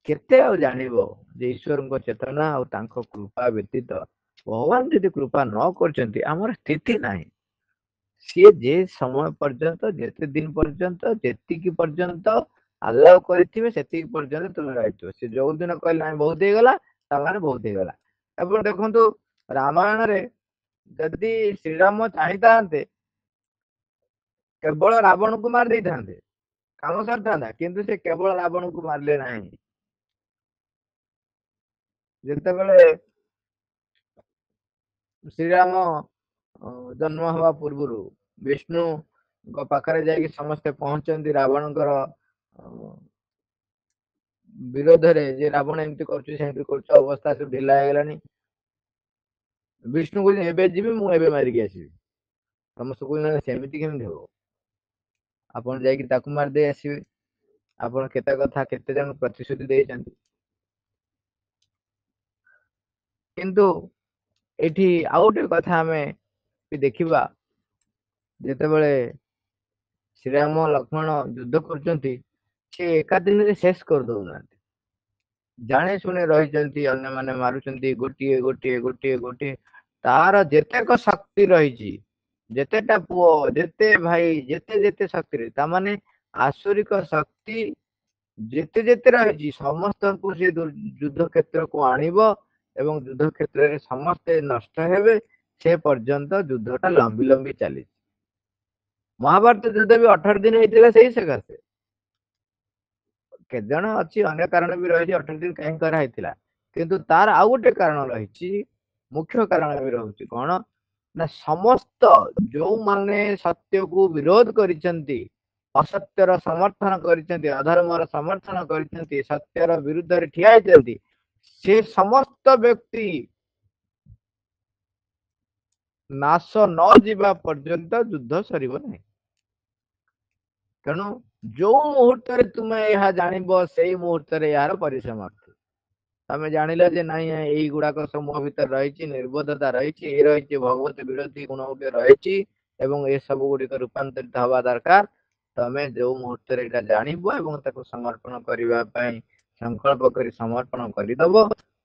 କେତେ ଆଉ ଜାଣିବ ଯେ ଈଶ୍ୱରଙ୍କ ଚେତନା ଆଉ ତାଙ୍କ କୃପା ବ୍ୟତୀତ ଭଗବାନ ଯଦି କୃପା ନ କରିଛନ୍ତି ଆମର ସ୍ଥିତି ନାହିଁ। ସିଏ ଯେ ସମୟ ପର୍ଯ୍ୟନ୍ତ, ଯେତେ ଦିନ ପର୍ଯ୍ୟନ୍ତ, ଯେତିକି ପର୍ଯ୍ୟନ୍ତ ଆଲାଉ କରିଥିବେ ସେତିକି ପର୍ଯ୍ୟନ୍ତ ତୁମେ ରହିଥିବ। ସେ ଯୋଉ ଦିନ କହିଲେ ନାଇଁ ବହୁତ ହେଇଗଲା ତାମାନେ ବହୁତ ହେଇଗଲା। ଆପଣ ଦେଖନ୍ତୁ ରାମାୟଣରେ ଯଦି ଶ୍ରୀରାମ ଚାହିଁଥାନ୍ତେ କେବଳ ରାବଣକୁ ମାରି ଦେଇଥାନ୍ତେ, କାମ ସରିଥାନ୍ତା, କିନ୍ତୁ ସେ କେବଳ ରାବଣକୁ ମାରିଲେ ନାହିଁ। ଯେତେବେଳେ ଶ୍ରୀରାମ ଜନ୍ମ ହେବା ପୂର୍ବରୁ ବିଷ୍ଣୁଙ୍କ ପାଖରେ ଯାଇକି ସମସ୍ତେ ପହଞ୍ଚନ୍ତି ରାବଣଙ୍କର ବିରୋଧରେ ଯେ ରାବଣ ଏମିତି କରୁଛି ସେମିତି କରୁଛି ଅବସ୍ଥା ସବୁ ଢିଲା ହେଇଗଲାଣି। ବିଷ୍ଣୁ କହୁଛନ୍ତି ଏବେ ଯିବି, ମୁଁ ଏବେ ମାରିକି ଆସିବି। ସମସ୍ତେ କହୁଛନ୍ତି ସେମିତି କେମିତି ହବ, ଆପଣ ଯାଇକି ତାକୁ ମାରିଦେଇ ଆସିବେ। ଆପଣ କେତେ କଥା କେତେ ଜଣ ପ୍ରତିଶ୍ରୁତି ଦେଇଛନ୍ତି। କିନ୍ତୁ ଏଠି ଆଉ ଗୋଟେ କଥା ଆମେ ଦେଖିବା, ଯେତେବେଳେ ଶ୍ରୀରାମ ଲକ୍ଷ୍ମଣ ଯୁଦ୍ଧ କରୁଛନ୍ତି, ସେ ଏକା ଦିନରେ ଶେଷ କରିଦଉନାହାନ୍ତି। ଜାଣି ଶୁଣି ରହିଛନ୍ତି, ଅନ୍ୟମାନେ ମାରୁଛନ୍ତି ଗୋଟିଏ ଗୋଟିଏ ଗୋଟିଏ ଗୋଟିଏ। ତାର ଯେତେକ ଶକ୍ତି ରହିଛି, ଯେତେଟା ପୁଅ, ଯେତେ ଭାଇ, ଯେତେ ଯେତେ ଶକ୍ତିରେ, ତାମାନେ ଆସୁରିକ ଶକ୍ତି ଯେତେ ଯେତେ ରହିଛି ସମସ୍ତଙ୍କୁ ସେ ଯୁଦ୍ଧ କ୍ଷେତ୍ରକୁ ଆଣିବ ଏବଂ ଯୁଦ୍ଧ କ୍ଷେତ୍ରରେ ସମସ୍ତେ ନଷ୍ଟ ହେବେ। ସେ ପର୍ଯ୍ୟନ୍ତ ଯୁଦ୍ଧଟା ଲମ୍ବି ଲମ୍ବି ଚାଲିଛି। ମହାଭାରତ ଯୁଦ୍ଧ ବି 18 ଦିନ ହେଇଥିଲା ସେଇ ସକାଶେ। କେତେ ଜଣ ଅଛି ଅନ୍ୟ କାରଣ ବି ରହିଛି 18 ଦିନ କାହିଁକି କରାହେଇଥିଲା, କିନ୍ତୁ ତାର ଆଉ ଗୋଟେ କାରଣ ରହିଛି। ମୁଖ୍ୟ କାରଣ ବି ରହୁଛି କଣ ନା, ସମସ୍ତ ଯୋଉମାନେ ସତ୍ୟକୁ ବିରୋଧ କରିଛନ୍ତି, ଅସତ୍ୟର ସମର୍ଥନ କରିଛନ୍ତି, ଅଧର୍ମର ସମର୍ଥନ କରିଛନ୍ତି, ସତ୍ୟର ବିରୁଦ୍ଧରେ ଠିଆ ହେଇଛନ୍ତି, ସେ ସମସ୍ତ ବ୍ୟକ୍ତି ନାଶ ନ ଯିବା ପର୍ଯ୍ୟନ୍ତ ଯୁଦ୍ଧ ସରିବ ନାହିଁ। ତେଣୁ ଯୋଉ ମୁହୂର୍ତ୍ତରେ ତୁମେ ଏହା ଜାଣିବ, ସେଇ ମୁହୂର୍ତ୍ତରେ ଏହାର ପରିସମାପ୍ତି। ତମେ ଜାଣିଲ ଯେ ନାଇଁ ଏଇଗୁଡାକ ସମୂହ ଭିତରେ ରହିଛି, ନିର୍ବୋଧତା ରହିଛି, ଏ ରହିଛି ଭଗବତ ବିରୋଧୀ ଗୁଣ ଗୋଟେ ରହିଛି ଏବଂ ଏ ସବୁ ଗୁଡିକ ରୂପାନ୍ତରିତ ହବା ଦରକାର। ତମେ ଯୋଉ ମୁହୂର୍ତ୍ତରେ ଏଇଟା ଜାଣିବ ଏବଂ ତାକୁ ସମର୍ପଣ କରିବା ପାଇଁ ସଂକଳ୍ପ କରି ସମର୍ପଣ କରିଦବ,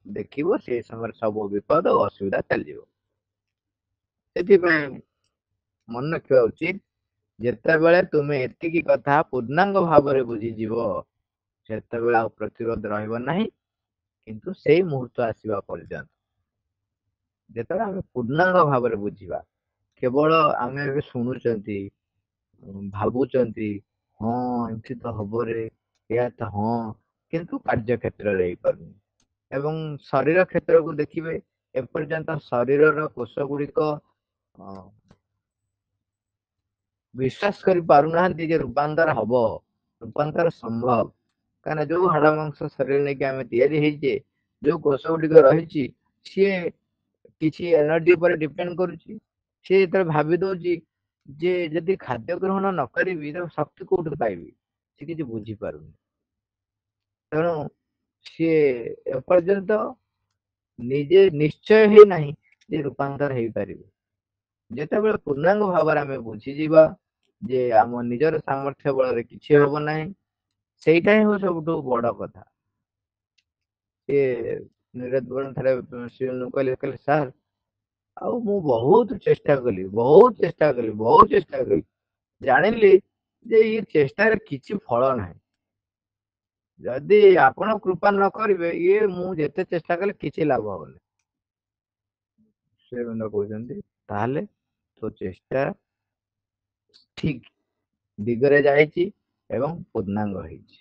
ଦେଖିବ ସେଇ ସମୟରେ ସବୁ ବିପଦ ଓ ଅସୁବିଧା ଚାଲିଯିବ। ସେଥିପାଇଁ ମନେ ରଖିବା ଉଚିତ, ଯେତେବେଳେ ତୁମେ ଏତିକି କଥା ପୂର୍ଣ୍ଣାଙ୍ଗ ଭାବରେ ବୁଝିଯିବ, ସେତେବେଳେ ଆଉ ପ୍ରତିରୋଧ ରହିବ ନାହିଁ। କିନ୍ତୁ ସେଇ ମୁହୂର୍ତ୍ତ ଆସିବା ପର୍ଯ୍ୟନ୍ତ, ଯେତେବେଳେ ଆମେ ପୂର୍ଣ୍ଣାଙ୍ଗ ଭାବରେ ବୁଝିବା, କେବଳ ଆମେ ଏବେ ଶୁଣୁଛନ୍ତି, ଭାବୁଛନ୍ତି, ହଁ ଏମିତି ତ ହବରେ, ଏହା ତ ହଁ, କିନ୍ତୁ କାର୍ଯ୍ୟ କ୍ଷେତ୍ରରେ ହେଇପାରୁନି। ଏବଂ ଶରୀର କ୍ଷେତ୍ରକୁ ଦେଖିବେ, ଏପର୍ଯ୍ୟନ୍ତ ଶରୀରର କୋଷ ଗୁଡିକ ବିଶ୍ୱାସ କରି ପାରୁନାହାନ୍ତି ଯେ ରୂପାନ୍ତର ହବ, ରୂପାନ୍ତର ସମ୍ଭବ। କାହିଁକିନା ଯୋଉ ହାଡ ମାଂସ ଶରୀର ନେଇକି ଆମେ ତିଆରି ହେଇଛେ, ଯୋଉ କୋଷ ଗୁଡିକ ରହିଛି, ସିଏ କିଛି ଏନର୍ଜି ଉପରେ ଡିପେଣ୍ଡ କରୁଛି। ସିଏ ଯେତେବେଳେ ଭାବି ଦଉଛି ଯେ ଯଦି ଖାଦ୍ୟ ଗ୍ରହଣ ନ କରିବି ତ ଶକ୍ତି କୋଉଠୁ ପାଇବି, ସେ କିଛି ବୁଝିପାରୁନି। ତେଣୁ ସିଏ ଏପର୍ଯ୍ୟନ୍ତ ନିଜେ ନିଶ୍ଚୟ ହେଇନାହିଁ ଯେ ରୂପାନ୍ତର ହେଇପାରିବ। ଯେତେବେଳେ ପୂର୍ଣ୍ଣାଙ୍ଗ ଭାବରେ ଆମେ ବୁଝିଯିବା ଯେ ଆମ ନିଜର ସାମର୍ଥ୍ୟ ବଳରେ କିଛି ହବ ନାହିଁ, ସେଇଟା ହିଁ ସବୁଠୁ ବଡ କଥା। ସିଏ ନିରଜ ଥରେ କହିଲେ ସାର୍, ଆଉ ମୁଁ ବହୁତ ଚେଷ୍ଟା କଲି, ବହୁତ ଚେଷ୍ଟା କଲି, ବହୁତ ଚେଷ୍ଟା କଲି, ଜାଣିଲି ଯେ ଏଇ ଚେଷ୍ଟାରେ କିଛି ଫଳ ନାହିଁ। ଯଦି ଆପଣ କୃପା ନ କରିବେ, ଇଏ ମୁଁ ଯେତେ ଚେଷ୍ଟା କଲେ କିଛି ଲାଭ ହବନି। ସେ କହୁଛନ୍ତି ତାହେଲେ ତୋ ଚେଷ୍ଟା ଠିକ ଦିଗରେ ଯାଇଛି ଏବଂ ପୂର୍ଣ୍ଣାଙ୍ଗ ହେଇଛି,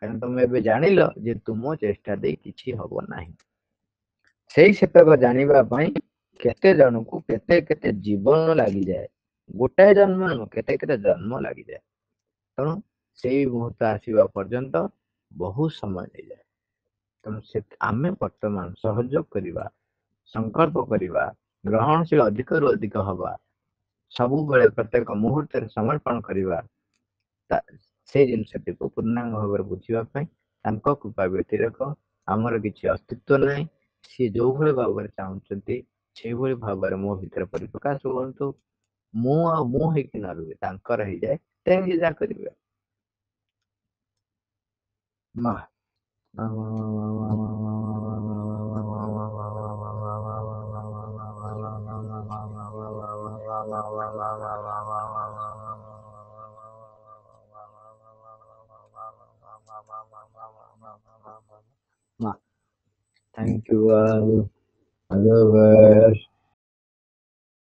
କାରଣ ତମେ ଏବେ ଜାଣିଲ ଯେ ତୁମ ଚେଷ୍ଟା ଦେଇ କିଛି ହବ ନାହିଁ। ସେଇ ସେତକ ଜାଣିବା ପାଇଁ କେତେ ଜଣଙ୍କୁ କେତେ କେତେ ଜୀବନ ଲାଗିଯାଏ, ଗୋଟାଏ ଜନ୍ମ ନୁହଁ, କେତେ କେତେ ଜନ୍ମ ଲାଗିଯାଏ। ତେଣୁ ସେଇ ମୁହୂର୍ତ୍ତ ଆସିବା ପର୍ଯ୍ୟନ୍ତ ବହୁତ ସମୟ ନେଇଯାଏ। ତେଣୁ ଆମେ ବର୍ତ୍ତମାନ ସହଯୋଗ କରିବା, ସଂକଳ୍ପ କରିବା, ଗ୍ରହଣଶୀଳ ଅଧିକରୁ ଅଧିକ ହବା, ସବୁବେଳେ ପ୍ରତ୍ୟେକ ମୁହୂର୍ତ୍ତରେ ସମର୍ପଣ କରିବା, ସେଇ ଜିନିଷଟିକୁ ପୂର୍ଣ୍ଣାଙ୍ଗ ଭାବରେ ବୁଝିବା ପାଇଁ ତାଙ୍କ କୃପା ବ୍ୟତିରେକ ଆମର କିଛି ଅସ୍ତିତ୍ବ ନାହିଁ। ସିଏ ଯୋଉଭଳି ଭାବରେ ଚାହୁଁଛନ୍ତି ସେଇଭଳି ଭାବରେ ମୋ ଭିତରେ ପରିପ୍ରକାଶ ହୁଅନ୍ତୁ। ମୁଁ ଆଉ ମୁଁ ହେଇକି ନ ରୁହେ, ତାଙ୍କର ହେଇଯାଏ, ତେଣିକି ଯାହା କରିବେ। ମା Thank you all. Hello,